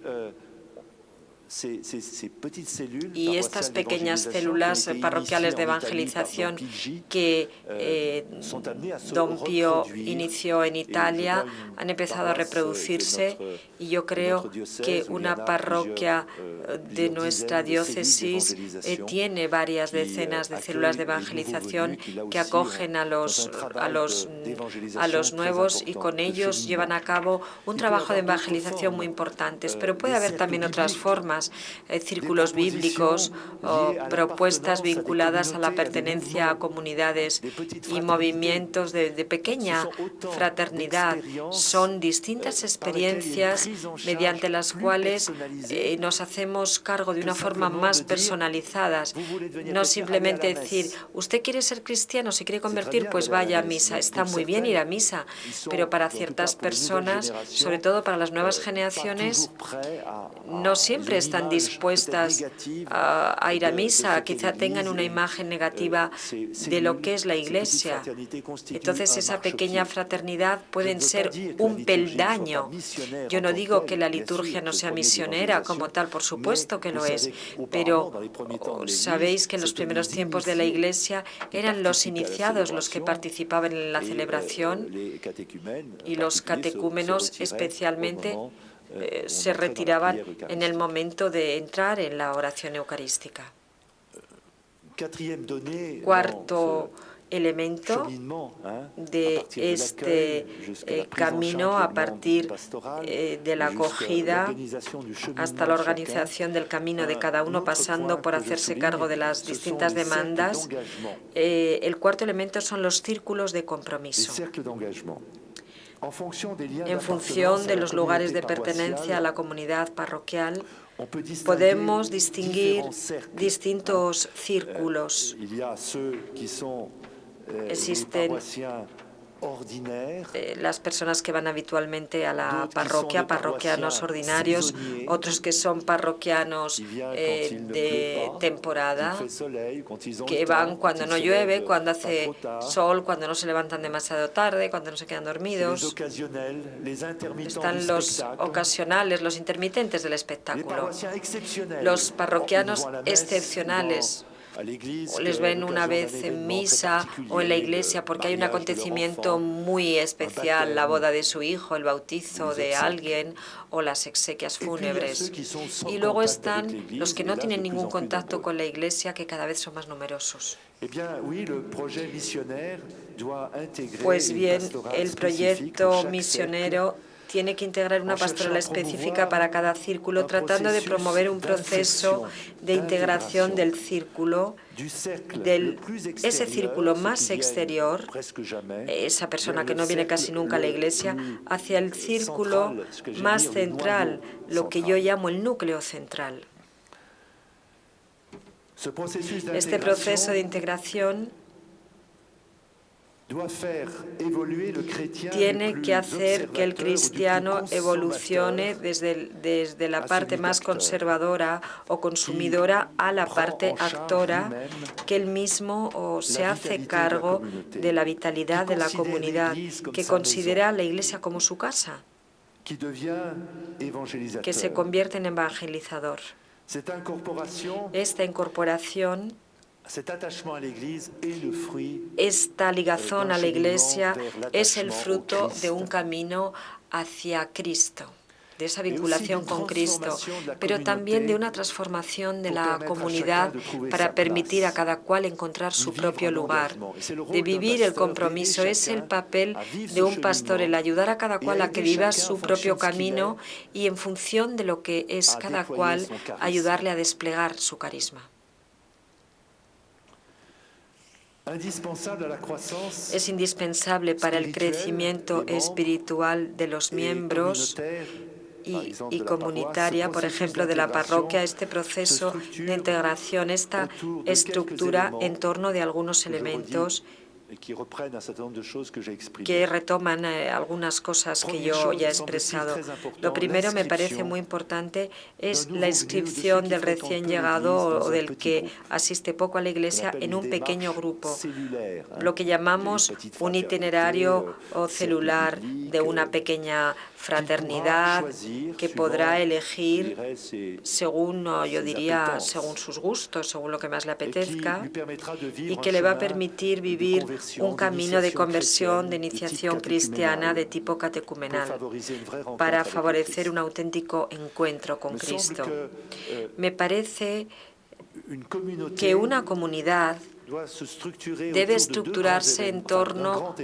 Y estas pequeñas células parroquiales de evangelización que Don Pío inició en Italia han empezado a reproducirse, y yo creo que una parroquia de nuestra diócesis tiene varias decenas de células de evangelización que acogen a los nuevos, y con ellos llevan a cabo un trabajo de evangelización muy importante. Pero puede haber también otras formas, círculos bíblicos o propuestas vinculadas a la pertenencia a comunidades y movimientos de pequeña fraternidad. Son distintas experiencias mediante las cuales nos hacemos cargo de una forma más personalizada. No simplemente decir, usted quiere ser cristiano, se quiere convertir, pues vaya a misa. Está muy bien ir a misa, pero para ciertas personas, sobre todo para las nuevas generaciones, no siempre están dispuestas a ir a misa, quizá tengan una imagen negativa de lo que es la Iglesia. Entonces, esa pequeña fraternidad pueden ser un peldaño. Yo no digo que la liturgia no sea misionera como tal, por supuesto que lo es, pero sabéis que en los primeros tiempos de la Iglesia eran los iniciados los que participaban en la celebración, y los catecúmenos especialmente se retiraban en el momento de entrar en la oración eucarística. Cuarto elemento de este camino, a partir de la acogida hasta la organización del camino de cada uno, pasando por hacerse cargo de las distintas demandas, el cuarto elemento son los círculos de compromiso. En función de los lugares de pertenencia a la comunidad parroquial, podemos distinguir distintos círculos. Existen las personas que van habitualmente a la parroquia, parroquianos ordinarios, otros que son parroquianos de temporada, que van cuando no llueve, cuando hace sol, cuando no se levantan demasiado tarde, cuando no se quedan dormidos. Están los ocasionales, los intermitentes del espectáculo. Los parroquianos excepcionales les ven una vez en misa o en la iglesia porque hay un acontecimiento muy especial, la boda de su hijo, el bautizo de alguien o las exequias fúnebres. Y luego están los que no tienen ningún contacto con la iglesia, que cada vez son más numerosos. Pues bien, el proyecto misionero tiene que integrar una pastoral específica para cada círculo, tratando de promover un proceso de integración del círculo, ese círculo más exterior, esa persona que no viene casi nunca a la iglesia, hacia el círculo más central, lo que yo llamo el núcleo central. Este proceso de integración tiene que hacer que el cristiano evolucione desde la parte más conservadora o consumidora a la parte actora, que él mismo se hace cargo de la vitalidad de la comunidad, que considera a la Iglesia como su casa, que se convierte en evangelizador. Esta incorporación, esta ligazón a la Iglesia es el fruto de un camino hacia Cristo, de esa vinculación con Cristo, pero también de una transformación de la comunidad para permitir a cada cual encontrar su propio lugar, de vivir el compromiso. Es el papel de un pastor, el ayudar a cada cual a que viva su propio camino y, en función de lo que es cada cual, ayudarle a desplegar su carisma. Es indispensable para el crecimiento espiritual de los miembros y comunitaria, por ejemplo, de la parroquia, este proceso de integración, esta estructura en torno de algunos elementos que retoman algunas cosas que yo ya he expresado. Lo primero, me parece muy importante, es la inscripción del recién llegado o del que asiste poco a la iglesia en un pequeño grupo, lo que llamamos un itinerario o celular de una pequeña fraternidad que podrá elegir según, yo diría, según sus gustos, según lo que más le apetezca, y que le va a permitir vivir un camino de conversión, de iniciación cristiana de tipo catecumenal, para favorecer un auténtico encuentro con Cristo. Me parece que una comunidad debe estructurarse en torno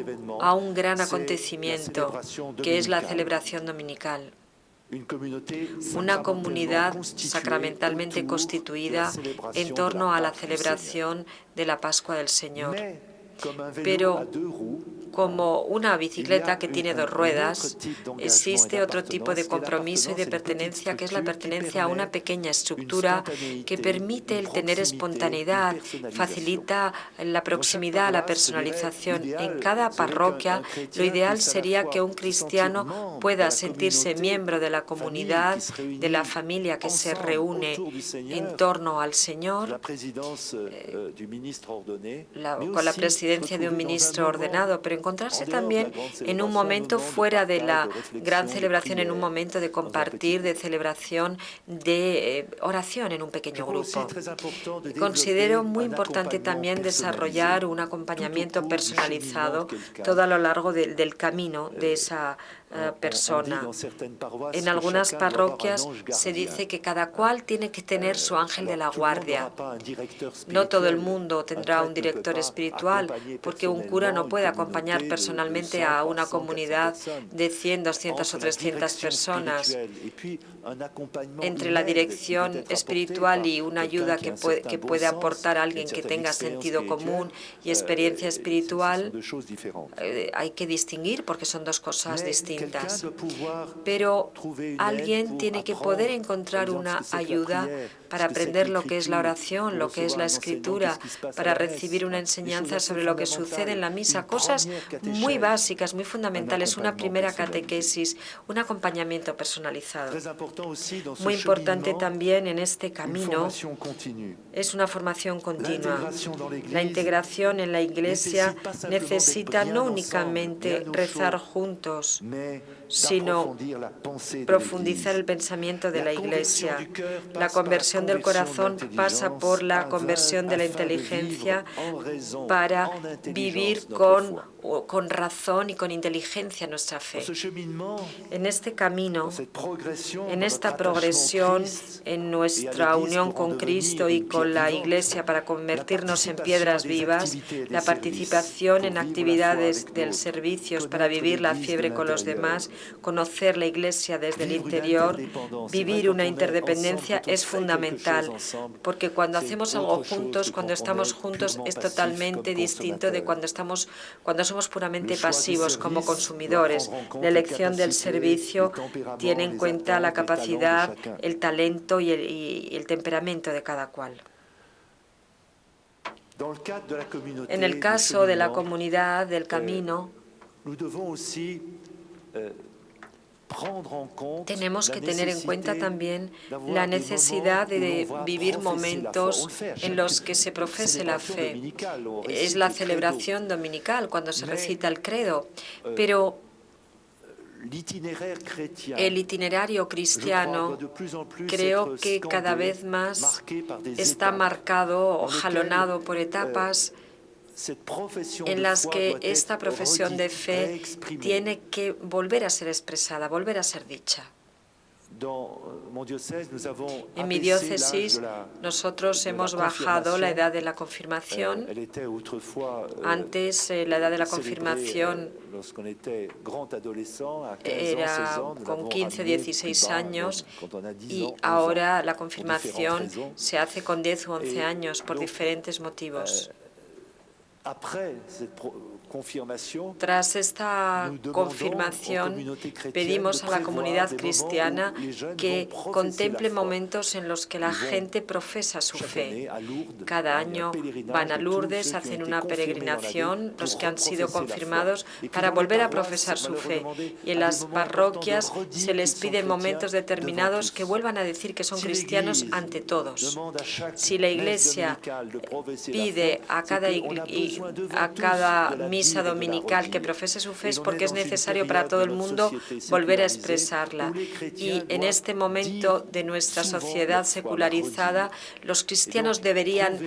a un gran acontecimiento, que es la celebración dominical. Una comunidad sacramentalmente constituida en torno a la celebración de la Pascua del Señor. Pero como una bicicleta que tiene dos ruedas, existe otro tipo de compromiso y de pertenencia, que es la pertenencia a una pequeña estructura que permite el tener espontaneidad, facilita la proximidad, la personalización. En cada parroquia, lo ideal sería que un cristiano pueda sentirse miembro de la comunidad, de la familia que se reúne en torno al Señor, con la presidencia de un ministro ordenado, pero encontrarse también en un momento fuera de la gran celebración, en un momento de compartir, de celebración, de oración en un pequeño grupo. Considero muy importante también desarrollar un acompañamiento personalizado todo a lo largo del camino de esa persona. En algunas parroquias se dice que cada cual tiene que tener su ángel de la guardia. No todo el mundo tendrá un director espiritual, porque un cura no puede acompañar personalmente a una comunidad de 100, 200 o 300 personas. Entre la dirección espiritual y una ayuda que puede aportar a alguien que tenga sentido común y experiencia espiritual, hay que distinguir, porque son dos cosas distintas. distintas. Pero alguien tiene que poder encontrar una ayuda para aprender lo que es la oración, lo que es la escritura, para recibir una enseñanza sobre lo que sucede en la misa, cosas muy básicas, muy fundamentales, una primera catequesis, un acompañamiento personalizado. Muy importante también en este camino es una formación continua. La integración en la Iglesia necesita no únicamente rezar juntos, sino profundizar el pensamiento de la Iglesia. La conversión del corazón pasa por la conversión de la inteligencia para vivir con razón y con inteligencia nuestra fe. En este camino, en esta progresión en nuestra unión con Cristo y con la Iglesia para convertirnos en piedras vivas, la participación en actividades del servicio para vivir la fiebre con los demás, conocer la Iglesia desde el interior, vivir una interdependencia es fundamental, porque cuando hacemos algo juntos, cuando estamos juntos, es totalmente distinto de cuando somos puramente pasivos como consumidores. La elección del servicio tiene en cuenta la capacidad, el talento y el temperamento de cada cual. En el caso de la comunidad del camino, tenemos que tener en cuenta también la necesidad de vivir momentos en los que se profese la fe. Es la celebración dominical cuando se recita el credo, pero el itinerario cristiano creo que cada vez más está marcado o jalonado por etapas en las que esta profesión de fe tiene que volver a ser expresada, volver a ser dicha. En mi diócesis nosotros hemos bajado la edad de la confirmación. Antes la edad de la confirmación era con 15 o 16 años y ahora la confirmación se hace con 10 u 11 años por diferentes motivos. Tras esta confirmación, pedimos a la comunidad cristiana que contemple momentos en los que la gente profesa su fe. Cada año van a Lourdes, hacen una peregrinación, los que han sido confirmados, para volver a profesar su fe. Y en las parroquias se les pide en momentos determinados que vuelvan a decir que son cristianos ante todos. Si la Iglesia pide a cada misa dominical que profese su fe es porque es necesario para todo el mundo volver a expresarla. Y en este momento de nuestra sociedad secularizada, los cristianos deberían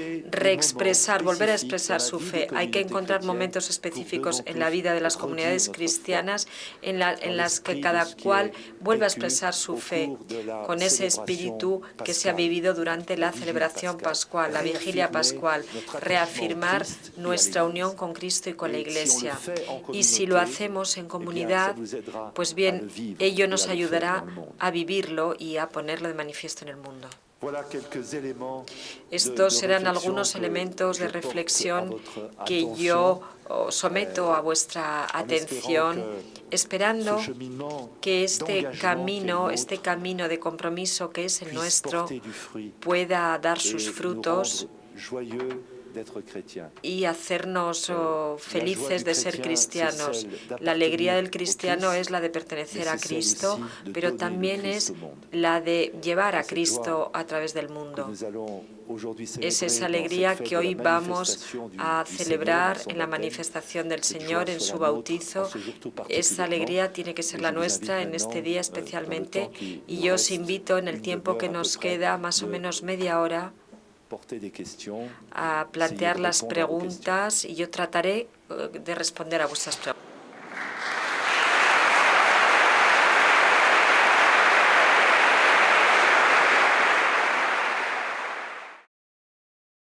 volver a expresar su fe. Hay que encontrar momentos específicos en la vida de las comunidades cristianas en las que cada cual vuelva a expresar su fe con ese espíritu que se ha vivido durante la celebración pascual, la vigilia pascual, reafirmar nuestra unión con Cristo y con la Iglesia. Y si lo hacemos en comunidad, pues bien, ello nos ayudará a vivirlo y a ponerlo de manifiesto en el mundo. Estos serán algunos elementos de reflexión que yo someto a vuestra atención, esperando que este camino de compromiso que es el nuestro pueda dar sus frutos y hacernos felices de ser cristianos. La alegría del cristiano es la de pertenecer a Cristo, pero también es la de llevar a Cristo a través del mundo. Es esa alegría que hoy vamos a celebrar en la manifestación del Señor, en su bautizo. Esa alegría tiene que ser la nuestra en este día especialmente, y yo os invito en el tiempo que nos queda, más o menos media hora, a plantear las preguntas y yo trataré de responder a vuestras preguntas.